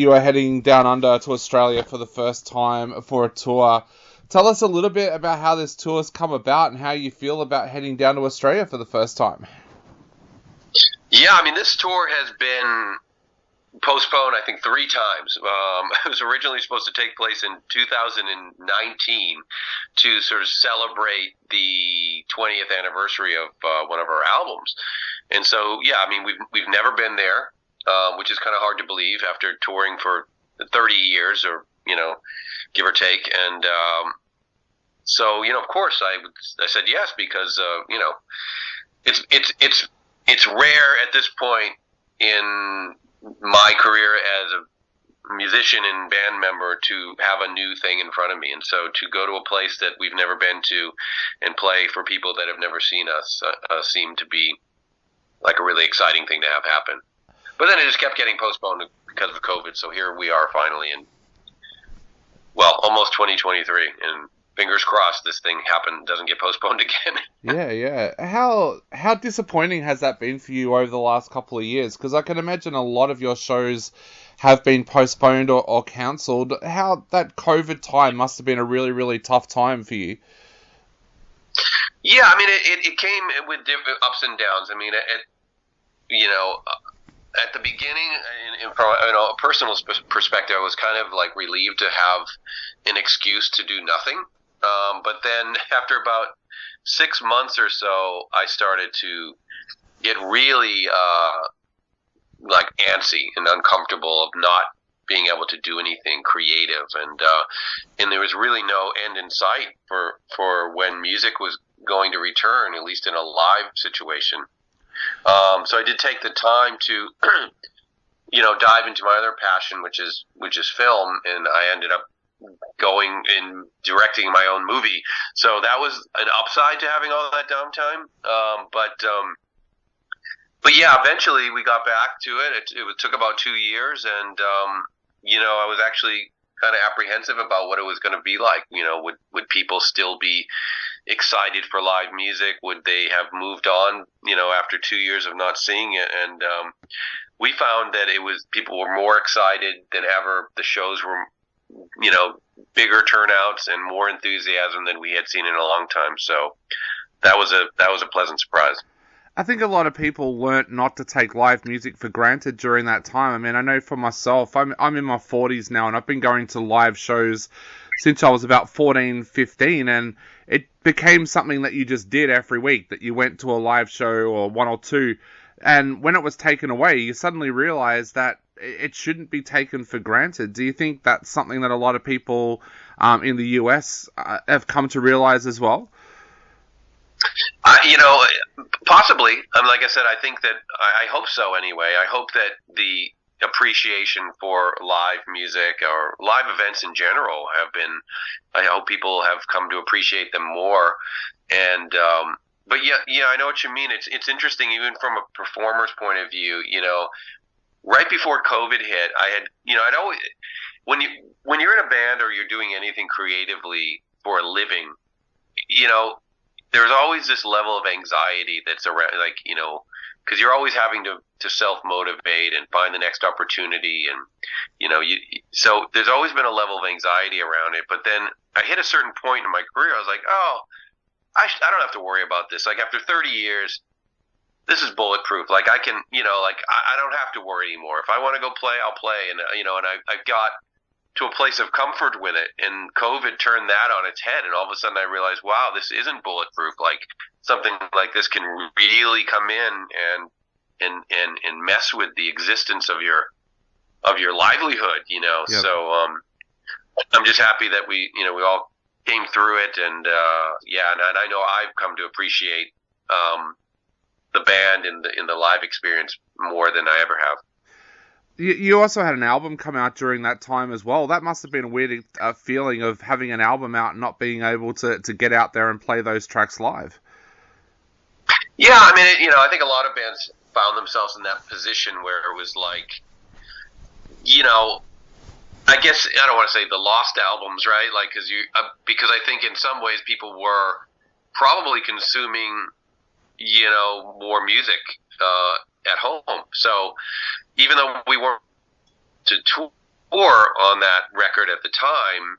you are heading down under to Australia for the first time for a tour. Tell us a little bit about how this tour has come about and how you feel about heading down to Australia for the first time. Yeah, I mean, this tour has been postponed, I think, 3 times. It was originally supposed to take place in 2019 to sort of celebrate the 20th anniversary of one of our albums. And so, yeah, I mean, we've never been there, which is kind of hard to believe after touring for 30 years or, give or take. And so, of course I said yes because, it's rare at this point in my career as a musician and band member to have a new thing in front of me. And so to go to a place that we've never been to and play for people that have never seen us seemed to be like a really exciting thing to have happen. But then it just kept getting postponed because of COVID. So here we are finally in, almost 2023. And fingers crossed this thing doesn't get postponed again. Yeah. How disappointing has that been for you over the last couple of years? Because I can imagine a lot of your shows have been postponed or cancelled. How that COVID time must have been a really, really tough time for you. Yeah, I mean, it came with different ups and downs. I mean, at the beginning, from a personal perspective, I was kind of like relieved to have an excuse to do nothing. But then after about 6 months or so, I started to get really like antsy and uncomfortable of not being able to do anything creative, and there was really no end in sight for when music was going to return, at least in a live situation. So I did take the time to dive into my other passion, which is film, and I ended up going and directing my own movie. So that was an upside to having all that downtime. But yeah, eventually we got back to it. It took about 2 years, and I was actually kind of apprehensive about what it was going to be like. Would people still be excited for live music? Would they have moved on, after 2 years of not seeing it? And we found that people were more excited than ever. The shows were bigger turnouts and more enthusiasm than we had seen in a long time. So that was a pleasant surprise. I think a lot of people learnt not to take live music for granted during that time. I mean, I know for myself, I'm in my 40s now, and I've been going to live shows since I was about 14, 15, and it became something that you just did every week, that you went to a live show or one or two, and when it was taken away, you suddenly realized that it shouldn't be taken for granted. Do you think that's something that a lot of people in the US have come to realize as well? Possibly. Like I said, I think that I hope so anyway. I hope that the appreciation for live music or live events in general I hope people have come to appreciate them more. And, but yeah, I know what you mean. It's interesting, even from a performer's point of view, right before COVID hit, I'd always, when you're in a band or you're doing anything creatively for a living, there's always this level of anxiety that's around, because you're always having to self-motivate and find the next opportunity. And, so there's always been a level of anxiety around it. But then I hit a certain point in my career. I was like, I don't have to worry about this. Like, after 30 years, this is bulletproof. Like, I can, I don't have to worry anymore. If I want to go play, I'll play. And, and I've got to a place of comfort with it, and COVID turned that on its head, and all of a sudden I realized, wow, this isn't bulletproof. Like, something like this can really come in and mess with the existence of your livelihood, Yep. So I'm just happy that we all came through it, and and I know I've come to appreciate the band and the live experience more than I ever have. You also had an album come out during that time as well. That must have been a weird feeling of having an album out and not being able to get out there and play those tracks live. Yeah, I mean, I think a lot of bands found themselves in that position where it was like, I guess I don't want to say the lost albums, right? Like, because I think in some ways people were probably consuming, more music at home. So even though we weren't to tour, or on that record at the time,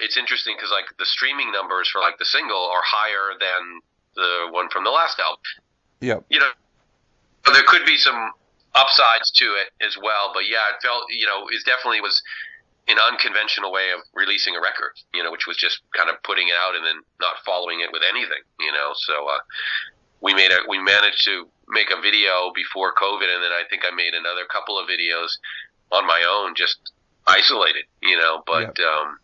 it's interesting because like the streaming numbers for like the single are higher than the one from the last album. Yep. You know, there could be some upsides to it as well, but yeah, it felt, it definitely was an unconventional way of releasing a record, which was just kind of putting it out and then not following it with anything, so we managed to make a video before COVID, and then I think I made another couple of videos on my own, just isolated, but yep.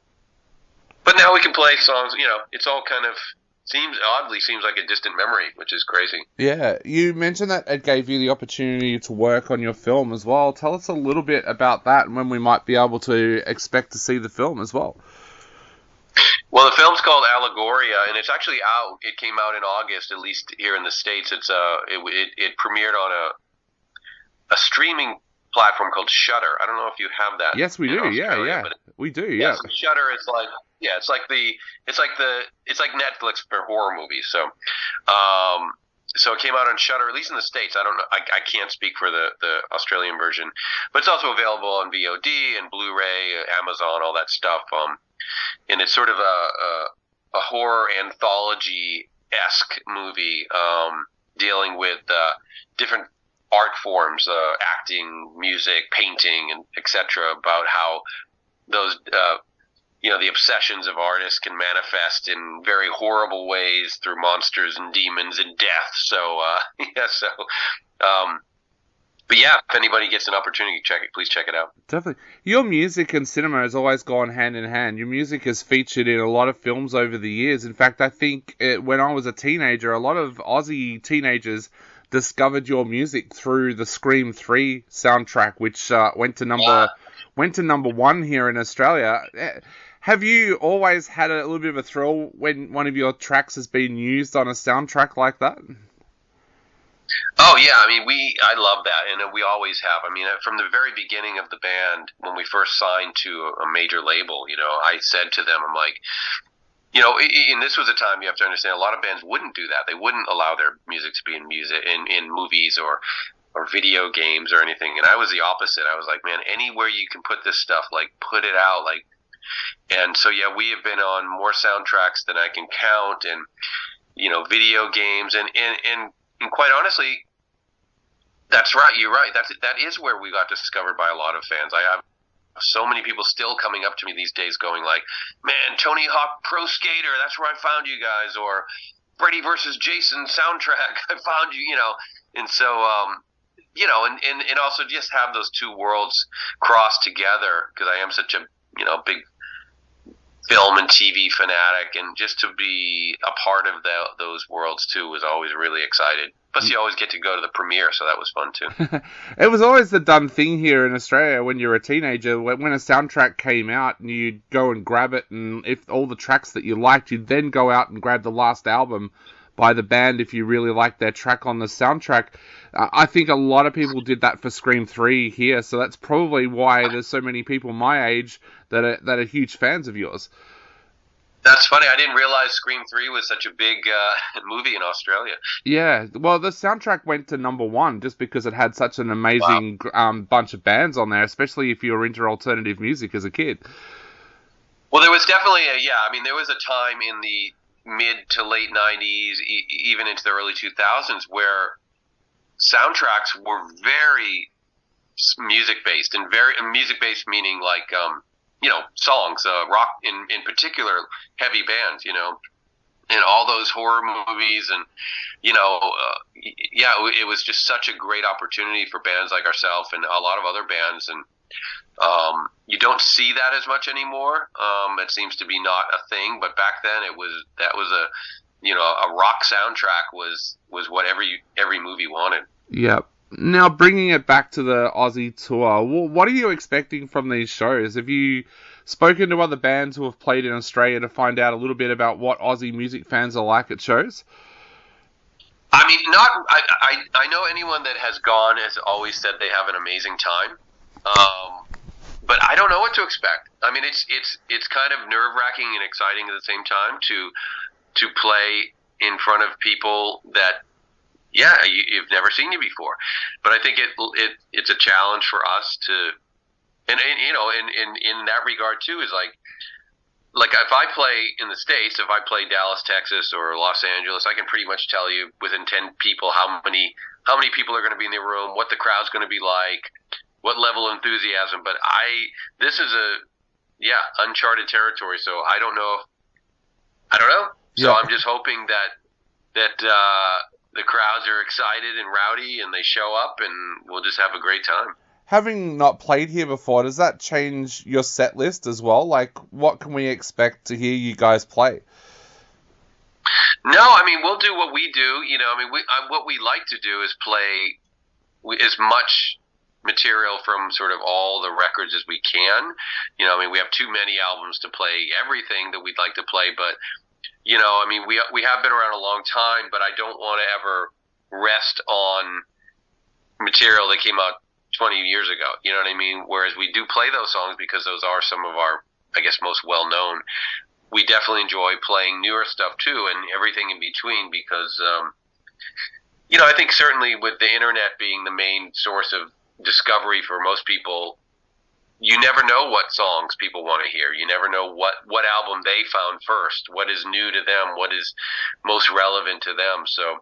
But now we can play songs, it's all kind of seems like a distant memory, which is crazy. Yeah, you mentioned that it gave you the opportunity to work on your film as well. Tell us a little bit about that and when we might be able to expect to see the film as well. Well, the film's called Allegoria, and it's actually out. It came out in August, at least here in the States. It premiered on a streaming platform called Shudder. I don't know if you have that. Yes, we do. Yeah. We do. Yeah. So Shudder is like, it's like Netflix for horror movies. So, so it came out on Shudder, at least in the States. I don't know. I can't speak for the Australian version, but it's also available on VOD and Blu-ray, Amazon, all that stuff. And it's sort of a horror anthology-esque movie, dealing with different art forms, acting, music, painting, and etc. About how those, the obsessions of artists can manifest in very horrible ways through monsters and demons and death. So, but yeah, if anybody gets an opportunity to check it, please check it out. Definitely. Your music and cinema has always gone hand in hand. Your music is featured in a lot of films over the years. In fact, I think when I was a teenager, a lot of Aussie teenagers discovered your music through the Scream 3 soundtrack, which went to number one here in Australia. Have you always had a little bit of a thrill when one of your tracks has been used on a soundtrack like that? Oh yeah, I love that, and we always have. From the very beginning of the band, when we first signed to a major label, I said to them, I'm like, and this was a time, you have to understand, a lot of bands wouldn't do that. They wouldn't allow their music to be in movies or video games or anything. And I was the opposite. I was like, man, anywhere you can put this stuff, like, put it out. Like, and so, yeah, we have been on more soundtracks than I can count, and, video games. And quite honestly, that's right. You're right. That is where we got discovered by a lot of fans. I have so many people still coming up to me these days going like, man, Tony Hawk Pro Skater, that's where I found you guys, or Freddy versus Jason soundtrack, I found you, and so, and also just have those two worlds cross together, because I am such a, big film and TV fanatic, and just to be a part of those worlds too was always really excited. Plus, you always get to go to the premiere, so that was fun too. It was always the done thing here in Australia when you were a teenager. When a soundtrack came out, and you'd go and grab it, and if all the tracks that you liked, you'd then go out and grab the last album by the band if you really liked their track on the soundtrack. I think a lot of people did that for Scream 3 here, so that's probably why there's so many people my age that are huge fans of yours. That's funny. I didn't realize Scream 3 was such a big movie in Australia. Yeah, well, the soundtrack went to number one just because it had such an amazing bunch of bands on there, especially if you were into alternative music as a kid. Well, there was definitely there was a time in the mid to late 90s, even into the early 2000s, where soundtracks were very music-based, and very music-based meaning like, songs, rock in particular, heavy bands, and all those horror movies, and, it was just such a great opportunity for bands like ourselves and a lot of other bands, and you don't see that as much anymore. It seems to be not a thing, but back then that was a rock soundtrack was what every movie wanted. Yep. Now, bringing it back to the Aussie tour, what are you expecting from these shows? Have you spoken to other bands who have played in Australia to find out a little bit about what Aussie music fans are like at shows? I know anyone that has gone has always said they have an amazing time, but I don't know what to expect. It's kind of nerve-wracking and exciting at the same time to play in front of people that, you've never seen you before. But I think it's a challenge for us and you know, in that regard too, is like if I play in the States, if I play Dallas, Texas, or Los Angeles, I can pretty much tell you within 10 people how many people are going to be in the room, what the crowd's going to be like, what level of enthusiasm. But this is uncharted territory. So I don't know. So I'm just hoping that the crowds are excited and rowdy and they show up and we'll just have a great time. Having not played here before, does that change your set list as well? Like, what can we expect to hear you guys play? No, I mean, we'll do what we do. You know, I mean, what we like to do is play as much material from sort of all the records as we can. You know, I mean, we have too many albums to play everything that we'd like to play, but, you know, I mean, we have been around a long time, but I don't want to ever rest on material that came out 20 years ago, you know what I mean? Whereas we do play those songs because those are some of our, I guess, most well-known. We definitely enjoy playing newer stuff too, and everything in between because, you know, I think certainly with the internet being the main source of discovery for most people, you never know what songs people want to hear. You never know what album they found first, what is new to them, what is most relevant to them. So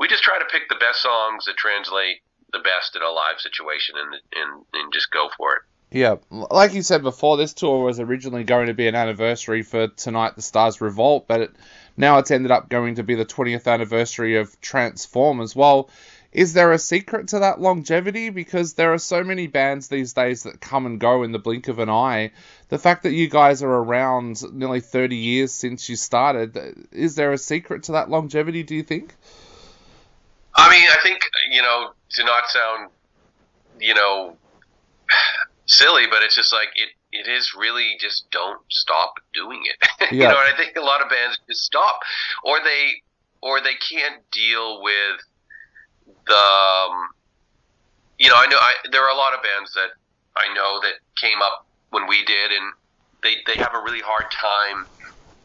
we just try to pick the best songs that translate the best in a live situation and just go for it. Yeah, like you said before, this tour was originally going to be an anniversary for Tonight the Stars Revolt, but now it's ended up going to be the 20th anniversary of Transform as well. Is there a secret to that longevity? Because there are so many bands these days that come and go in the blink of an eye. The fact that you guys are around nearly 30 years since you started, is there a secret to that longevity, do you think? I mean, I think, you know, to not sound, you know, silly, but it's just like it is really just don't stop doing it. Yeah. You know, and I think a lot of bands just stop, or they can't deal with the, you know, there are a lot of bands that I know that came up when we did, and they have a really hard time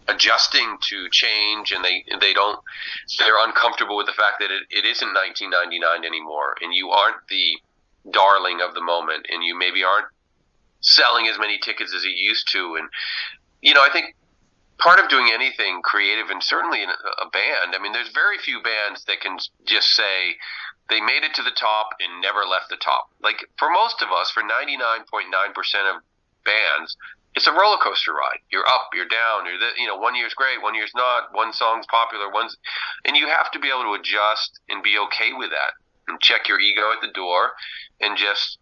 adjusting to change, and they're uncomfortable with the fact that it isn't 1999 anymore, and you aren't the darling of the moment, and you maybe aren't selling as many tickets as you used to. And, you know, I think part of doing anything creative, and certainly in a band, I mean, there's very few bands that can just say they made it to the top and never left the top. Like, for most of us, for 99.9% of bands, it's a roller coaster ride. You're up, you're down, you know, one year's great, one year's not, one song's popular, and you have to be able to adjust and be okay with that, and check your ego at the door, and just,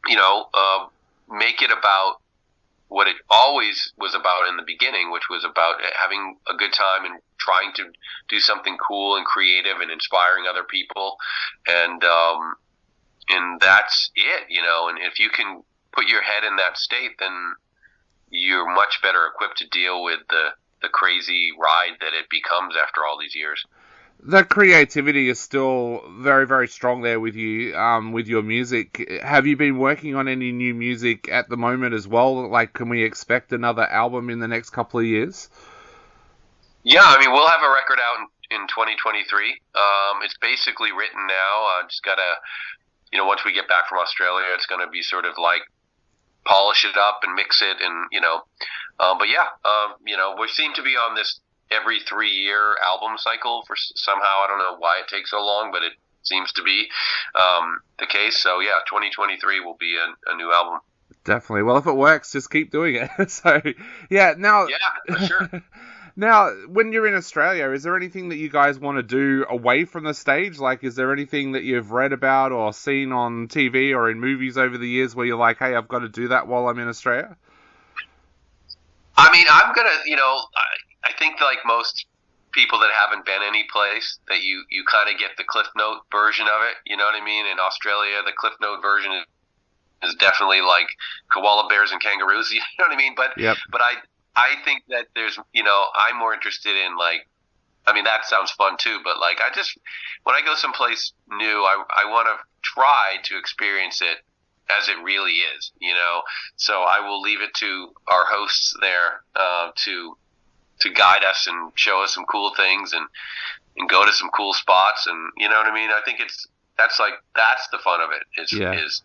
you know, make it about what it always was about in the beginning, which was about having a good time and trying to do something cool and creative and inspiring other people, and that's it, you know. And if you can put your head in that state, then you're much better equipped to deal with the crazy ride that it becomes after all these years. The creativity is still very, very strong there with you, with your music. Have you been working on any new music at the moment as well? Like, can we expect another album in the next couple of years? Yeah, I mean, we'll have a record out in 2023. It's basically written now. Just gotta, you know, once we get back from Australia, it's gonna be sort of like polish it up and mix it, and, you know, but yeah, you know, we seem to be on this every 3-year album cycle for somehow. I don't know why it takes so long, but it seems to be the case. So yeah, 2023 will be a new album. Definitely. Well, if it works, just keep doing it. So yeah, now. Yeah, for sure. Now, when you're in Australia, is there anything that you guys want to do away from the stage? Like, is there anything that you've read about or seen on TV or in movies over the years where you're like, hey, I've got to do that while I'm in Australia? I mean, I'm going to, you know, I think like most people that haven't been any place, that you kind of get the Cliff Note version of it. You know what I mean? In Australia, the Cliff Note version is definitely like koala bears and kangaroos. You know what I mean? But yep. But I think that there's, you know, I'm more interested in, like, I mean, that sounds fun too, but like, when I go someplace new, I want to try to experience it as it really is, you know? So I will leave it to our hosts there, to guide us and show us some cool things and go to some cool spots, and, you know what I mean? I think that's the fun of it is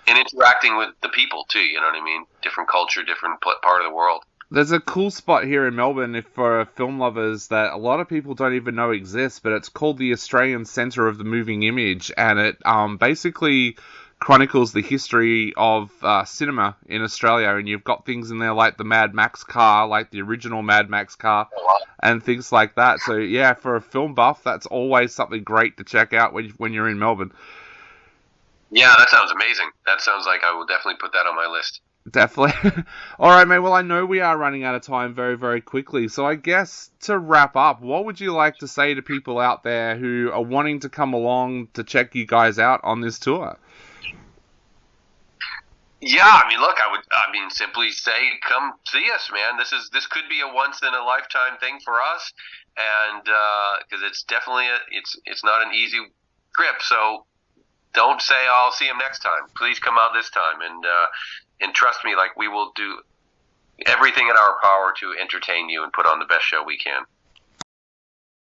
And interacting with the people too. You know what I mean? Different culture, different part of the world. There's a cool spot here in Melbourne for film lovers that a lot of people don't even know exists, but it's called the Australian Centre of the Moving Image, and it basically chronicles the history of cinema in Australia, and you've got things in there like the Mad Max car, like the original Mad Max car, and things like that. So yeah, for a film buff, that's always something great to check out when you're in Melbourne. Yeah, that sounds amazing. That sounds like I will definitely put that on my list. Definitely. All right, mate. Well, I know we are running out of time very, very quickly. So I guess to wrap up, what would you like to say to people out there who are wanting to come along to check you guys out on this tour? Yeah, I mean, look, I mean, simply say, come see us, man. This could be a once in a lifetime thing for us, and because it's definitely it's not an easy trip. So don't say, oh, I'll see him next time. Please come out this time, and trust me, like we will do everything in our power to entertain you and put on the best show we can.